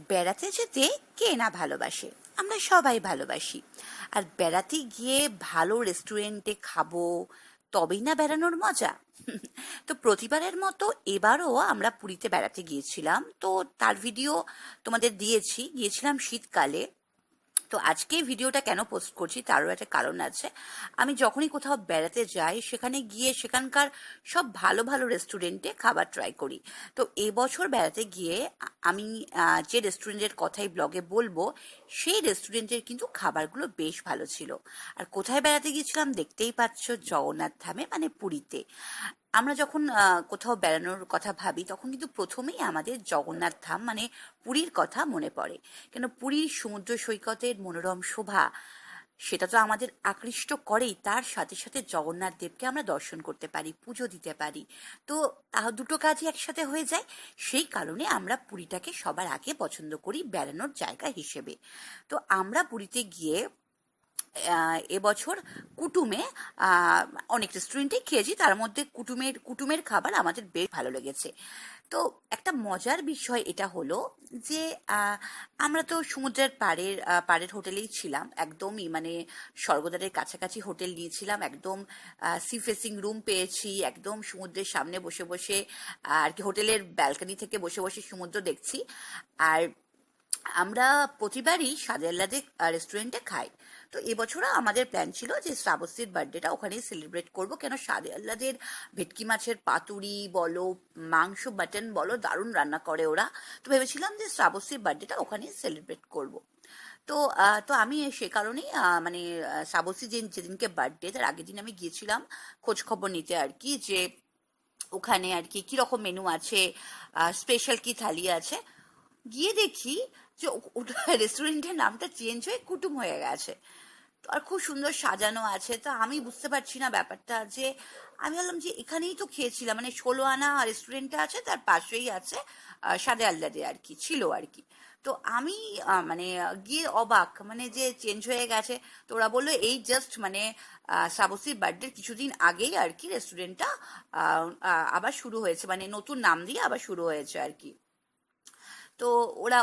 বেড়াতে যেতে কে না ভালোবাসে? আমরা সবাই ভালোবাসি। আর বেড়াতে গিয়ে ভালো রেস্টুরেন্টে খাবো, তবেই না বেড়ানোর মজা। তো প্রতিবারের মতো এবারও আমরা পুরীতে বেড়াতে গিয়েছিলাম, তো তার ভিডিও তোমাদের দিয়েছি। গিয়েছিলাম শীতকালে। তো আজকে ভিডিওটা কেন পোস্ট করছি তারও একটা কারণ আছে। আমি যখনই কোথাও বেড়াতে যাই সেখানে গিয়ে সেখানকার সব ভালো ভালো রেস্টুরেন্টে খাবার ট্রাই করি। তো এবছর বেড়াতে গিয়ে আমি যে রেস্টুরেন্টের কথাই ব্লগে বলবো, সেই রেস্টুরেন্টের কিন্তু খাবারগুলো বেশ ভালো ছিল। আর কোথায় বেড়াতে গিয়েছিলাম দেখতেই পাচ্ছ, জগন্নাথ ধামে মানে পুরীতে। আমরা যখন কোথাও বেড়ানোর কথা ভাবি তখন কিন্তু প্রথমেই আমাদের জগন্নাথ ধাম মানে পুরীর কথা মনে পড়ে। কেন, পুরীর সমুদ্র সৈকতের মনোরম শোভা সেটা তো আমাদের আকৃষ্ট করেই, তার সাথে সাথে জগন্নাথ দেবকে আমরা দর্শন করতে পারি, পুজো দিতে পারি। তো দুটো কাজই একসাথে হয়ে যায়। সেই কারণে আমরা পুরীটাকে সবার আগে পছন্দ করি বেড়ানোর জায়গা হিসেবে। তো আমরা পুরীতে গিয়ে এবছর কুটুমে অনেক রেস্টুরেন্টেই খেয়েছি, তার মধ্যে কুটুমের খাবার আমাদের বেশ ভালো লেগেছে। তো একটা মজার বিষয় এটা হলো যে আমরা তো সমুদ্রের পাড়ের হোটেলেই ছিলাম, একদমই মানে স্বর্গদ্বারের কাছাকাছি হোটেল নিয়েছিলাম। একদম সি ফেসিং রুম পেয়েছি, একদম সমুদ্রের সামনে বসে বসে আর কি হোটেলের ব্যালকনি থেকে বসে বসে সমুদ্র দেখছি। আর আমরা প্রতিবারই স্বাদে আহ্লাদে রেস্টুরেন্টে খাই। তো এবছরও আমাদের প্ল্যান ছিল যে শ্রাবস্তীর বার্থডেটা ওখানেই সেলিব্রেট করব। কেন, স্বাদে আহ্লাদের ভেটকি মাছের পাতুরি বলো, মাংস মাটন বলো, দারুণ রান্না করে ওরা। তো ভেবেছিলাম যে শ্রাবস্তীর বার্থডেটা ওখানেই সেলিব্রেট করব। তো তো আমি সে কারণেই মানে শ্রাবস্তী যেদিনকে বার্থডে তার আগের দিন আমি গিয়েছিলাম খোঁজ খবর নিতে আর কি, যে ওখানে আর কি কিরকম মেনু আছে, স্পেশাল কি থালি আছে। গিয়ে দেখি যে রেস্টুরেন্টের নামটা চেঞ্জ হয়ে কুটুম হয়ে গেছে। তো আর খুব সুন্দর সাজানো আছে। তো আমি বুঝতে পারছি না ব্যাপারটা, যে আমি বললাম যে এখানেই তো খেয়েছিলাম, মানে 16 আনা রেস্টুরেন্টটা আছে, তার পাশেই আছে স্বাদে আহ্লাদে আর কি ছিল আর কি। তো আমি মানে গিয়ে অবাক, মানে যে চেঞ্জ হয়ে গেছে। তো ওরা বললো এই জাস্ট মানে শ্রাবস্তীর বার্থডে কিছুদিন আগেই আর কি রেস্টুরেন্টটা আবার শুরু হয়েছে, মানে নতুন নাম দিয়ে আবার শুরু হয়েছে আর কি। তো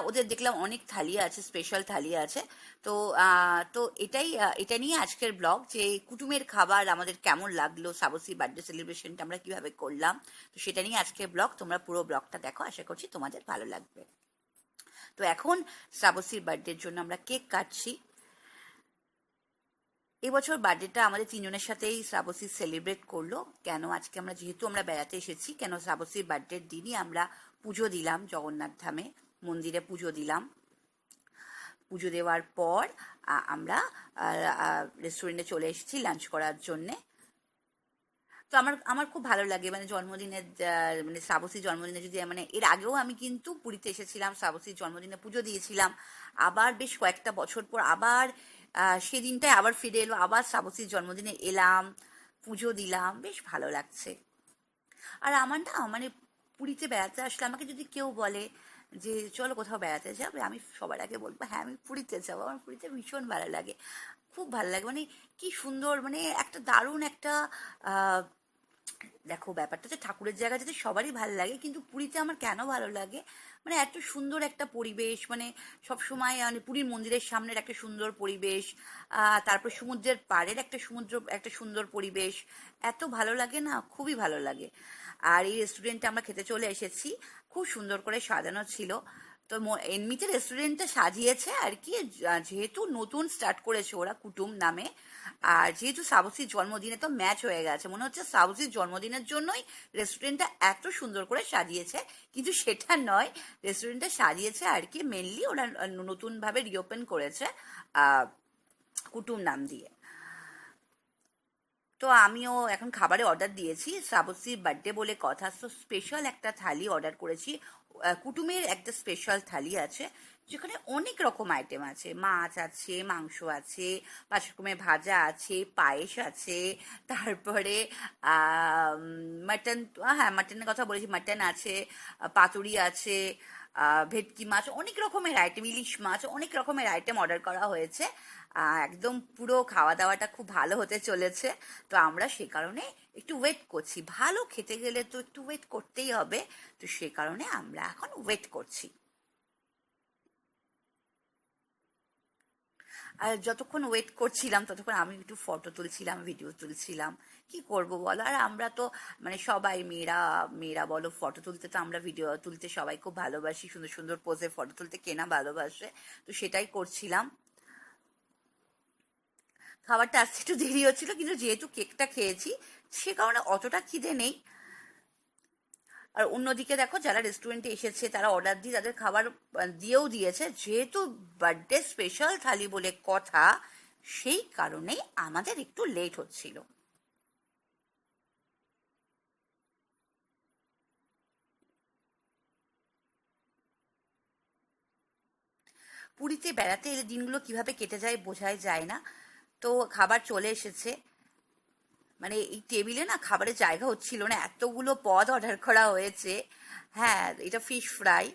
ওদের দেখলাম অনেক থালি আছে, স্পেশাল থালি আছে। তো তো এটা নিয়ে আজকের ব্লগ, যে কুটুমের খাবার আমাদের কেমন লাগলো, শ্রাবস্তীর বার্থডে সেলিব্রেশনটা আমরা কিভাবে করলাম। তো সেটা নিয়ে আজকের ব্লগ, তোমরা পুরো ব্লগটা দেখো, আশা করছি তোমাদের ভালো লাগবে। তো এখন শ্রাবস্তীর বার্থডের জন্য আমরা কেক কাটছি। এবছর বার্থডেটা আমাদের তিনজনের সাথেই শ্রাবস্তী সেলিব্রেট করলো। কেন, আজকে যেহেতু আমরা বেড়াতে এসেছি, কেন শ্রাবস্তীর বার্থডের দিনই আমরা পুজো দিলাম জগন্নাথ ধামে, মন্দিরে পুজো দিলাম। পুজো দেওয়ার পর আমরা রেস্টুরেন্টে চলে এসেছি লাঞ্চ করার জন্যে। তো আমার আমার খুব ভালো লাগে, মানে জন্মদিনের মানে শ্রাবস্তীর জন্মদিনে যদি মানে এর আগেও আমি কিন্তু পুরীতে এসেছিলাম, শ্রাবস্তীর জন্মদিনে পুজো দিয়েছিলাম। আবার বেশ কয়েকটা বছর পর আবার সেদিনটায় আবার ফিরে এলো, আবার শ্রাবস্তীর জন্মদিনে এলাম, পুজো দিলাম, বেশ ভালো লাগছে। আর আমার না মানে পুরীতে বেড়াতে আসলে আমাকে যদি কেউ বলে যে চলো কোথাও বেড়াতে যাবে, আমি সবার আগে বলবো হ্যাঁ আমি পুরীতে যাবো। আমার পুরীতে ভীষণ ভালো লাগে, খুব ভালো লাগে। মানে কি সুন্দর, মানে একটা দারুণ একটা আহ দেখো ব্যাপারটা হচ্ছে ঠাকুরের জায়গা যেতে সবারই ভালো লাগে, কিন্তু পুরীতে আমার কেন ভালো লাগে, মানে এত সুন্দর একটা পরিবেশ, মানে সবসময় মানে পুরীর মন্দিরের সামনের একটা সুন্দর পরিবেশ, তারপর সমুদ্রের পাড়ের একটা সুন্দর পরিবেশ, এত ভালো লাগে না, খুবই ভালো লাগে। আর এই রেস্টুরেন্টে আমরা খেতে চলে এসেছি, খুব সুন্দর করে সাজানো ছিল। তো এমনিতে রেস্টুরেন্টটা সাজিয়েছে আর কি, যেহেতু নতুন স্টার্ট করেছে ওরা কুটুম নামে, আর যেহেতু শ্রাবস্তীর জন্মদিনে তো ম্যাচ হয়ে গেছে, মনে হচ্ছে শ্রাবস্তীর জন্মদিনের জন্যই রেস্টুরেন্টটা এত সুন্দর করে সাজিয়েছে। কিন্তু সেটা নয়, রেস্টুরেন্টটা সাজিয়েছে আর কি মেনলি ওরা নতুনভাবে রিওপেন করেছে কুটুম নাম দিয়ে। তো আমিও এখন খাবারে অর্ডার দিয়েছি, শ্রাবস্তীর বার্থডে বলে কথা, তো স্পেশাল একটা থালি অর্ডার করেছি। কুটুমের একটা স্পেশাল থালি আছে, যেখানে অনেক রকম আইটেম আছে, মাছ আছে, মাংস আছে, 5 রকমের ভাজা আছে, পায়েস আছে, তারপরে মাটন, হ্যাঁ মাটনের কথা বলেছি, মাটন আছে, পাতুরি আছে, ভেটকি মাছ, অনেক রকমের আইটেম, ইলিশ মাছ, অনেক রকমের আইটেম অর্ডার করা হয়েছে। একদম পুরো খাওয়া দাওয়াটা খুব ভালো হতে চলেছে। তো আমরা সে কারণে একটু ওয়েট করছি, ভালো খেতে গেলে তো একটু ওয়েট করতেই হবে। তো সে কারণে আমরা এখন ওয়েট করছি। আর যতক্ষণ ওয়েট করছিলাম ততক্ষণ আমি একটু ফটো তুলছিলাম, ভিডিও তুলছিলাম। কি করব বলো? আর আমরা তো মানে সবাই মেয়েরা মেয়েরা বলো, ফটো তুলতে তো আমরা ভিডিও তুলতে সবাই খুব ভালোবাসি, সুন্দর সুন্দর পোজে ফটো তুলতে কেনা ভালোবাসে, তো সেটাই করছিলাম। খাবারটা আসতে একটু দেরি হচ্ছিল, কিন্তু যেহেতু কেকটা খেয়েছি সে কারণে অতটা খিদে নেই। আর অন্যদিকে দেখো, যারা রেস্টুরেন্টে এসেছে তারা অর্ডার দিয়ে তাদের খাবার দিয়েও দিয়েছে, যেহেতু বার্থডে স্পেশাল থালি বলে কথা, সেই কারণেই আমাদের একটু লেট হচ্ছিল। পুরীতে বেড়াতে এলে দিনগুলো কিভাবে কেটে যায় বোঝাই যায় না। তো খাবার চলে এসেছে, মানে এই টেবিলে না খাবারের জায়গা হচ্ছিল না, এতগুলো পদ অর্ডার করা হয়েছে। হ্যাঁ, এটা ফিশ ফ্রাই,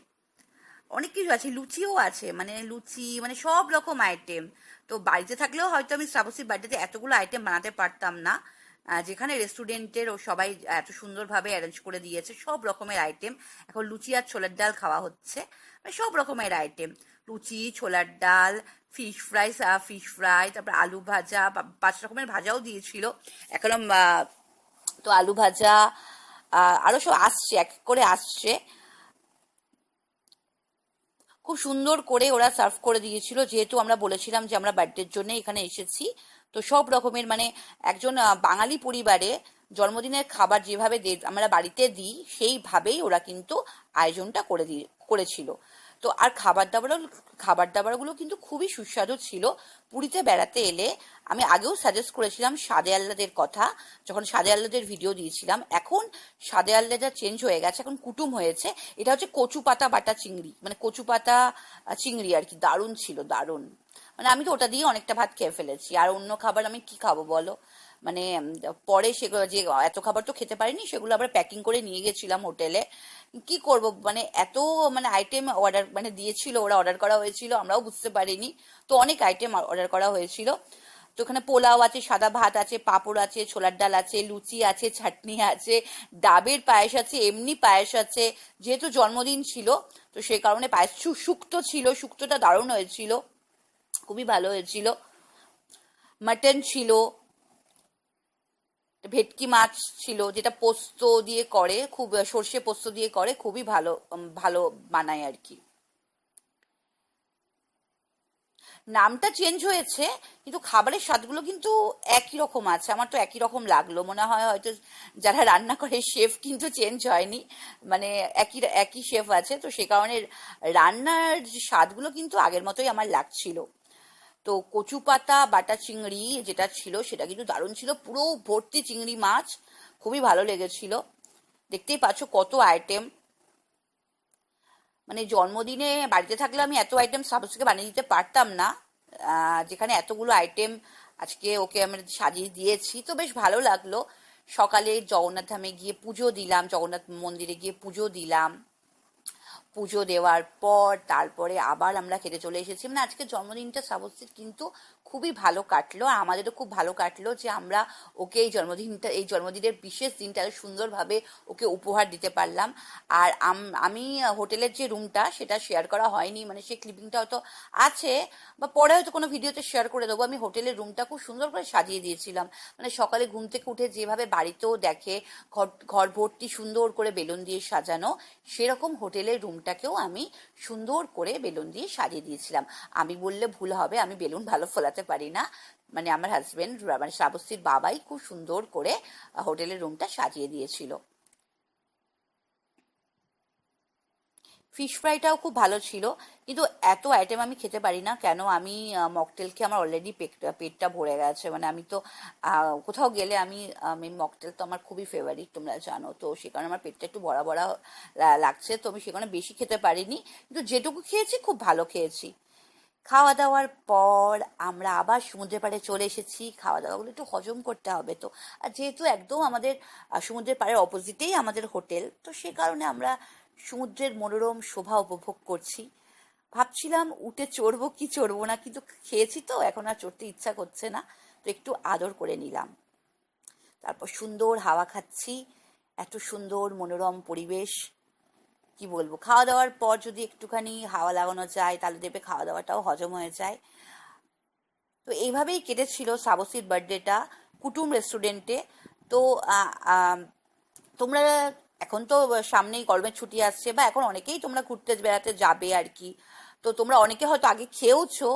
অনেক কিছু আছে, লুচিও আছে, মানে লুচি মানে সব রকম আইটেম। তো বাড়িতে থাকলেও হয়তো আমি শ্রাবস্তীর বাড়িতে এতগুলো আইটেম বানাতে পারতাম না, যেখানে রেস্টুরেন্টের ও সবাই এত সুন্দরভাবে অ্যারেঞ্জ করে দিয়েছে সব রকমের আইটেম। এখন লুচি আর ছোলার ডাল খাওয়া হচ্ছে, মানে সব রকমের আইটেম, লুচি, ছোলার ডাল, ফিশ ফ্রাই, তারপর আলু ভাজা, 5 রকমের ভাজাও দিয়েছিল এখনো। তো আলু ভাজা, আরো সব আসছে, এক এক করে আসছে। খুব সুন্দর করে ওরা সার্ভ করে দিয়েছিল, যেহেতু আমরা বলেছিলাম যে আমরা বার্থডের জন্য এখানে এসেছি। তো সব রকমের মানে একজন বাঙালি পরিবারে জন্মদিনের খাবার যেভাবে আমরা বাড়িতে দিই সেইভাবেই ওরা কিন্তু আয়োজনটা করেছিল। তো আর খাবার দাবারগুলো কিন্তু খুবই সুস্বাদু ছিল। পুরীতে বেড়াতে এলে আমি আগেও সাজেস্ট করেছিলাম সাদে আহ্লাদের কথা, যখন সাদে আহ্লাদের ভিডিও দিয়েছিলাম। এখন সাদে আহ্লাদা চেঞ্জ হয়ে গেছে, এখন কুটুম হয়েছে। এটা হচ্ছে কচু পাতা বাটা চিংড়ি, মানে কচু পাতা চিংড়ি আর কি, দারুণ ছিল, দারুণ। মানে আমি তো ওটা দিয়ে অনেকটা ভাত খেয়ে ফেলেছি, আর অন্য খাবার আমি কি খাবো বলো? মানে পরে সেগুলো যে এত খাবার তো খেতে পারিনি, সেগুলো আবার প্যাকিং করে নিয়ে গেছিলাম হোটেলে। কি করব, মানে এত মানে আইটেম অর্ডার মানে দিয়েছিল ওরা, অর্ডার করা হয়েছিল, আমরাও বুঝতে পারিনি। তো অনেক আইটেম অর্ডার করা হয়েছিল। তো ওখানে পোলাও আছে, সাদা ভাত আছে, পাঁপড় আছে, ছোলার ডাল আছে, লুচি আছে, চাটনি আছে, ডাবের পায়েস আছে, এমনি পায়েস আছে। যেহেতু জন্মদিন ছিল তো সেই কারণে পায়েস, শুক্তো ছিল, শুক্তোটা দারুণ হয়েছিল, খুবই ভালো হয়েছিল। মাটন ছিল, ভেটকি মাছ ছিল, যেটা পোস্ত দিয়ে করে, খুব সর্ষে পোস্ত দিয়ে করে, খুবই ভালো, ভালো বানায় আর কি। নামটা চেঞ্জ হয়েছে, কিন্তু খাবারের স্বাদগুলো কিন্তু একই রকম আছে। আমার তো একই রকম লাগলো, মনে হয় হয়তো যারা রান্না করে শেফ কিন্তু চেঞ্জ হয়নি, মানে একই একই শেফ আছে, তো সে কারণে রান্নার যে স্বাদগুলো কিন্তু আগের মতোই আমার লাগছিল। তো কচু পাতা বাটা চিংড়ি যেটা ছিল সেটা কিন্তু দারুণ ছিল, পুরো ভর্তি চিংড়ি মাছ, খুবই ভালো লেগেছিল। দেখতেই পাচ্ছ কত আইটেম, মানে জন্মদিনে বাড়িতে থাকলে আমি এত আইটেম সাপোজকে বানিয়ে দিতে পারতাম না, যেখানে এতগুলো আইটেম আজকে ওকে আমরা সাজিয়ে দিয়েছি, তো বেশ ভালো লাগলো। সকালে জগন্নাথ ধামে গিয়ে পুজো দিলাম, জগন্নাথ মন্দিরে গিয়ে পুজো দিলাম। পুজো দেওয়ার পর তারপরে আবার আমরা খেতে চলে এসেছি। মানে আজকে জন্মদিনটা শ্রাবস্তীর কিন্তু খুবই ভালো কাটলো, আর আমাদেরও খুব ভালো কাটলো যে আমরা ওকে এই জন্মদিনের বিশেষ দিনটা এত সুন্দরভাবে ওকে উপহার দিতে পারলাম। আর আমি হোটেলের যে রুমটা সেটা শেয়ার করা হয়নি, মানে সেই ক্লিপিংটা হয়তো আছে বা পরে হয়তো কোনো ভিডিওতে শেয়ার করে দেবো। আমি হোটেলের রুমটা খুব সুন্দর করে সাজিয়ে দিয়েছিলাম, মানে সকালে ঘুম থেকে উঠে যেভাবে বাড়িতেও দেখে ঘর ঘর ভর্তি সুন্দর করে বেলুন দিয়ে সাজানো, সেরকম হোটেলের রুমটাকেও আমি সুন্দর করে বেলুন দিয়ে সাজিয়ে দিয়েছিলাম। আমি বললে ভুল হবে, আমি বেলুন ভালো ফোলাতে পারি না, মানে আমার হাজবেন্ড মানে শ্রাবস্তীর বাবাই খুব সুন্দর করে হোটেলের রুমটা সাজিয়ে দিয়েছিল। ফিশ ফ্রাইটাও খুব ভালো ছিল, কিন্তু এত আইটেম আমি খেতে পারি না। কেন, আমি মকটেল খেয়ে আমার অলরেডি পেটটা ভরে গেছে, মানে আমি তো কোথাও গেলে আমি মকটেল তো আমার খুবই ফেভারিট, তোমরা জানো, তো সে কারণে আমার পেটটা একটু ভরা ভরা লাগছে, তো আমি সেখানে বেশি খেতে পারিনি, কিন্তু যেটুকু খেয়েছি খুব ভালো খেয়েছি। খাওয়া দাওয়ার পর আমরা আবার সমুদ্রের পাড়ে চলে এসেছি, খাওয়া দাওয়াগুলো একটু হজম করতে হবে তো। আর যেহেতু একদম আমাদের সমুদ্রের পাড়ের অপোজিটেই আমাদের হোটেল, তো সে কারণে আমরা সমুদ্রের মনোরম শোভা উপভোগ করছি। ভাবছিলাম উঠে চড়বো কি চড়বো না, কিন্তু খেয়েছি তো এখন আর চড়তে ইচ্ছা করছে না, তো একটু আদর করে নিলাম। তারপর সুন্দর হাওয়া খাচ্ছি, এত সুন্দর মনোরম পরিবেশ, কি বলবো। খাওয়া দাওয়ার পর যদি একটুখানি হাওয়া লাগানো যায় তাহলে দেখবে খাওয়া দাওয়াটাও হজম হয়ে যায়। তো এইভাবেই কেটেছিল শ্রাবস্তীর বার্থডেটা কুটুম রেস্টুরেন্টে। তো তোমরা এখন তো সামনেই গরমের ছুটি আসছে, বা এখন অনেকেই তোমরা ঘুরতে বেড়াতে যাবে আর কি। তো তোমরা অনেকে হয়তো আগে খেয়েওছো,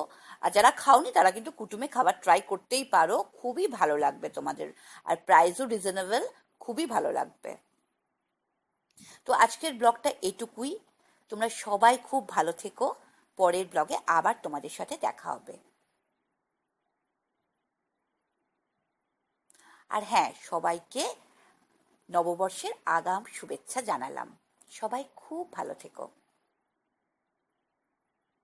আর যারা খাওনি তারা কিন্তু কুটুমে খাবার ট্রাই করতেই পারো, খুবই ভালো লাগবে তোমাদের। আর প্রাইসও রিজনেবল, খুবই ভালো লাগবে। তো আজকের ব্লগটা এটুকুই। তোমরা সবাই খুব ভালো থেকো। পরের ব্লগে আবার তোমাদের সাথে দেখা হবে। আর হ্যাঁ, সবাইকে নববর্ষের আগাম শুভেচ্ছা জানালাম। সবাই খুব ভালো থেকো।